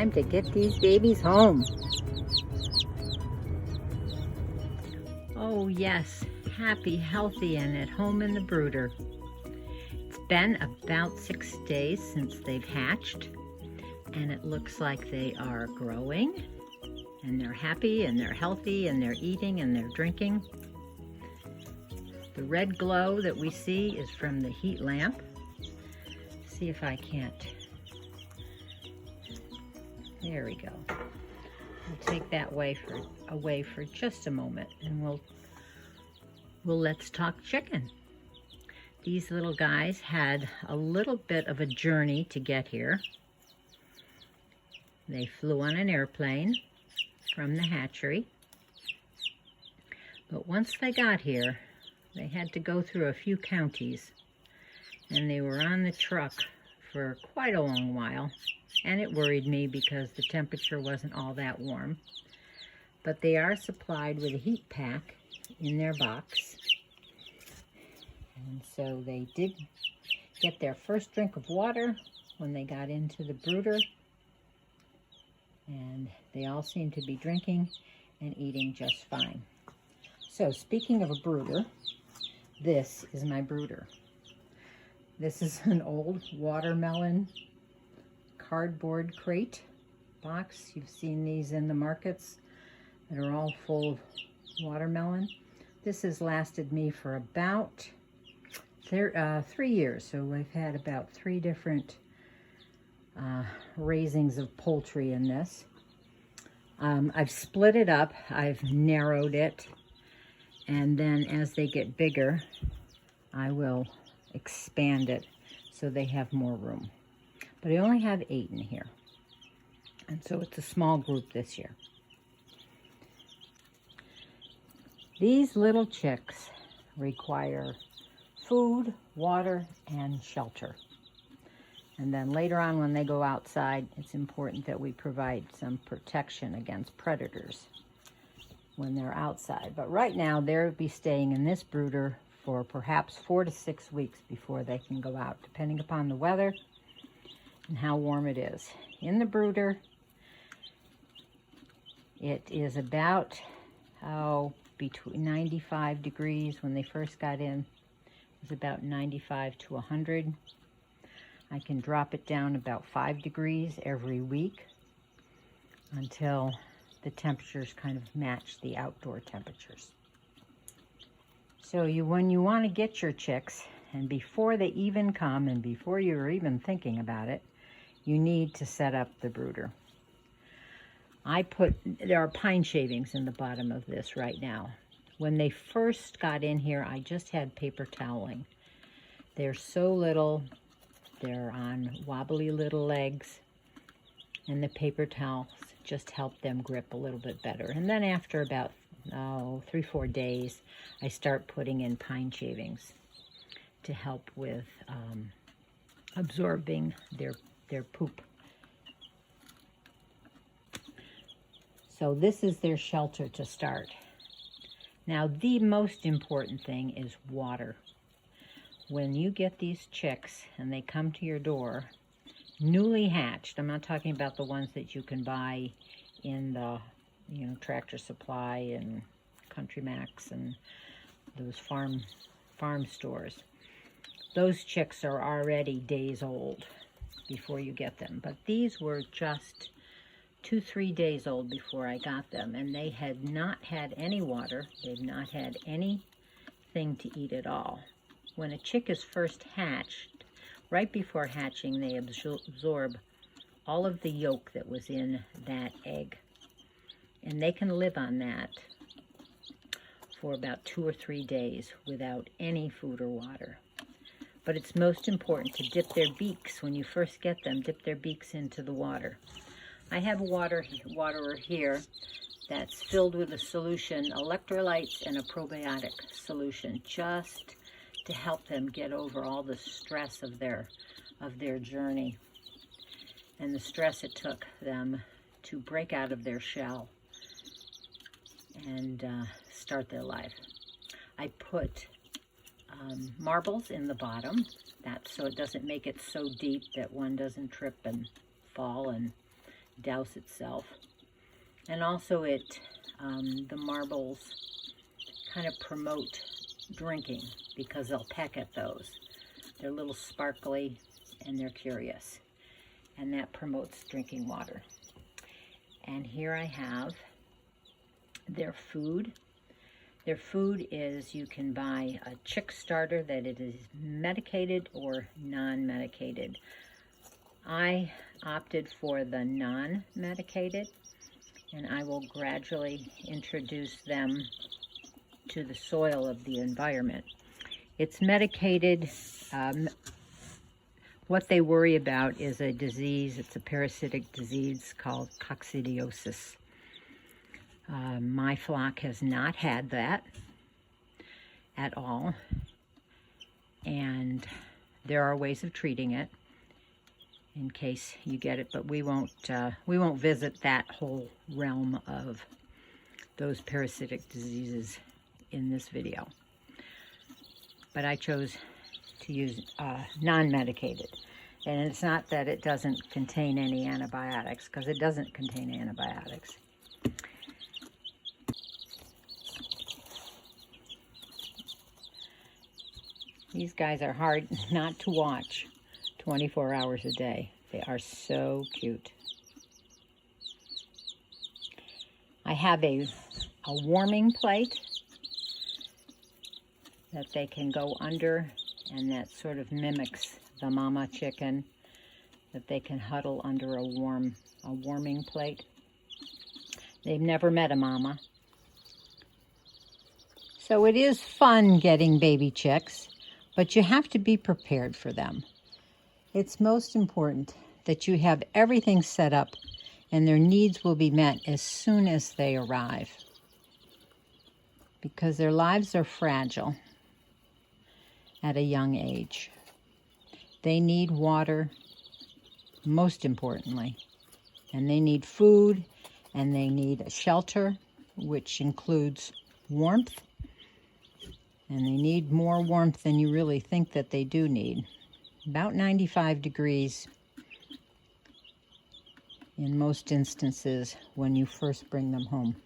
time to get these babies home. Oh yes, happy, healthy, and at home in the brooder. It's been about 6 days since they've hatched, and it looks like they are growing, and they're happy, and they're healthy, and they're eating, and they're drinking. The red glow that we see is from the heat lamp. See if I can't. There we go. We'll take that away for just a moment, and we'll let's talk chicken. These little guys had a little bit of a journey to get here. They flew on an airplane from the hatchery, but once they got here, they had to go through a few counties, and they were on the truck for quite a long while, and it worried me because the temperature wasn't all that warm. But they are supplied with a heat pack in their box, and so they did get their first drink of water when they got into the brooder, and they all seem to be drinking and eating just fine. So speaking of a brooder, this is my brooder. This is an old watermelon cardboard crate box. You've seen these in the markets that are all full of watermelon. This has lasted me for about 3 years. So we've had about 3 different raisings of poultry in this. I've split it up, I've narrowed it, and then as they get bigger, I will expand it so they have more room. But I only have 8 in here, and so it's a small group this year. These little chicks require food, water, and shelter. And then later on when they go outside, it's important that we provide some protection against predators when they're outside. But right now, they'll be staying in this brooder for perhaps 4 to 6 weeks before they can go out, depending upon the weather and how warm it is. In the brooder, it is about, between 95 degrees. When they first got in, it was about 95 to 100. I can drop it down about 5 degrees every week until the temperatures kind of match the outdoor temperatures. So when you want to get your chicks, and before they even come and before you're even thinking about it, you need to set up the brooder. There are pine shavings in the bottom of this right now. When they first got in here, I just had paper toweling. They're so little, they're on wobbly little legs, and the paper towels just help them grip a little bit better. And then after about 3-4 days, I start putting in pine shavings to help with absorbing their poop. So this is their shelter to start. Now the most important thing is water. When you get these chicks and they come to your door, newly hatched, I'm not talking about the ones that you can buy in the Tractor Supply and Country Max and those farm stores. Those chicks are already days old before you get them. But these were just 2-3 days old before I got them, and they had not had any water. They've not had anything to eat at all. When a chick is first hatched, right before hatching, they absorb all of the yolk that was in that egg. And they can live on that for about 2 or 3 days without any food or water. But it's most important to dip their beaks, when you first get them, dip their beaks into the water. I have a waterer here that's filled with a solution, electrolytes and a probiotic solution, just to help them get over all the stress of their journey and the stress it took them to break out of their shell and start their life. I put marbles in the bottom, so it doesn't make it so deep that one doesn't trip and fall and douse itself. And also the marbles kind of promote drinking because they'll peck at those. They're a little sparkly and they're curious. And that promotes drinking water. And here I have their food. Their food is, you can buy a chick starter that it is medicated or non-medicated. I opted for the non-medicated, and I will gradually introduce them to the soil of the environment. It's medicated. What they worry about is a disease. It's a parasitic disease called coccidiosis. My flock has not had that at all, and there are ways of treating it in case you get it, but we won't visit that whole realm of those parasitic diseases in this video. But I chose to use non-medicated. And it's not that it doesn't contain any antibiotics, because it doesn't contain antibiotics. These guys are hard not to watch 24 hours a day. They are so cute. I have a warming plate that they can go under, and that sort of mimics the mama chicken, that they can huddle under a warming plate. They've never met a mama. So it is fun getting baby chicks, but you have to be prepared for them. It's most important that you have everything set up and their needs will be met as soon as they arrive, because their lives are fragile at a young age. They need water, most importantly, and they need food, and they need a shelter, which includes warmth, and they need more warmth than you really think that they do need. About 95 degrees in most instances when you first bring them home.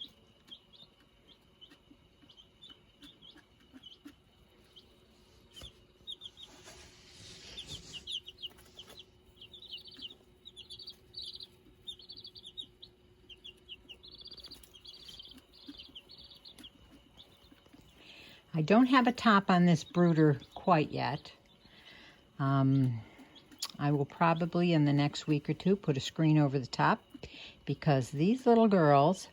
I don't have a top on this brooder quite yet. I will probably in the next week or two put a screen over the top, because these little girls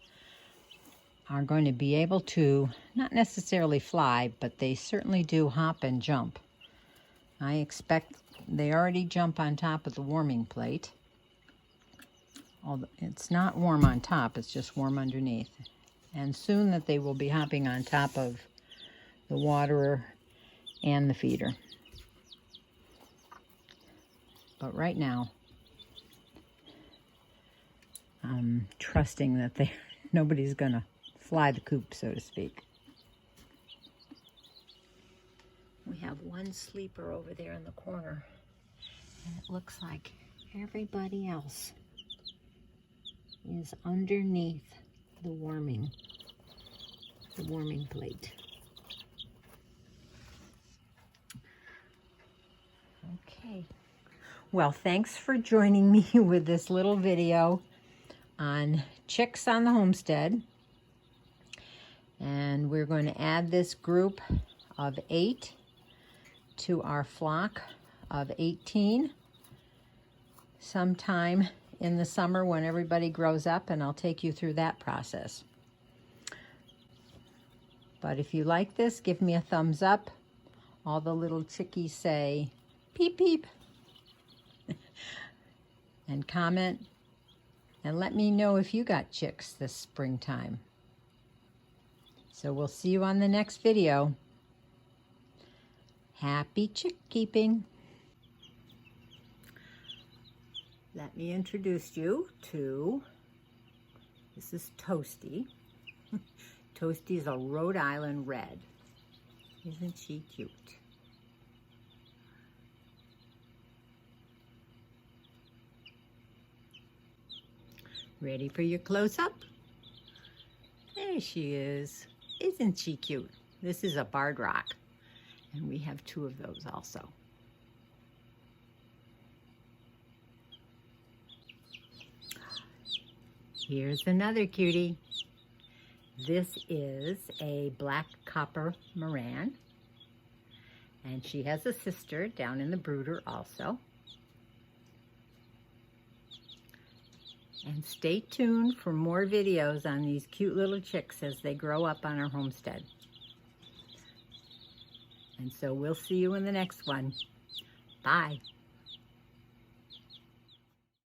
are going to be able to not necessarily fly, but they certainly do hop and jump. I expect they already jump on top of the warming plate. Although it's not warm on top, it's just warm underneath. And soon that they will be hopping on top of the waterer and the feeder. But right now, I'm trusting that nobody's gonna fly the coop, so to speak. We have one sleeper over there in the corner, and it looks like everybody else is underneath the warming plate. Okay. Well, thanks for joining me with this little video on chicks on the homestead. And we're going to add this group of 8 to our flock of 18 sometime in the summer when everybody grows up, and I'll take you through that process. But if you like this, give me a thumbs up. All the little chickies say peep peep. And comment and let me know if you got chicks this springtime. So we'll see you on the next video. Happy chick keeping. Let me introduce you to, this is Toasty. Toasty is a Rhode Island Red. Isn't she cute? Ready for your close-up? There she is. Isn't she cute? This is a barred rock, and we have 2 of those also. Here's another cutie. This is a black copper Moran, and she has a sister down in the brooder also. And stay tuned for more videos on these cute little chicks as they grow up on our homestead. And so we'll see you in the next one. Bye.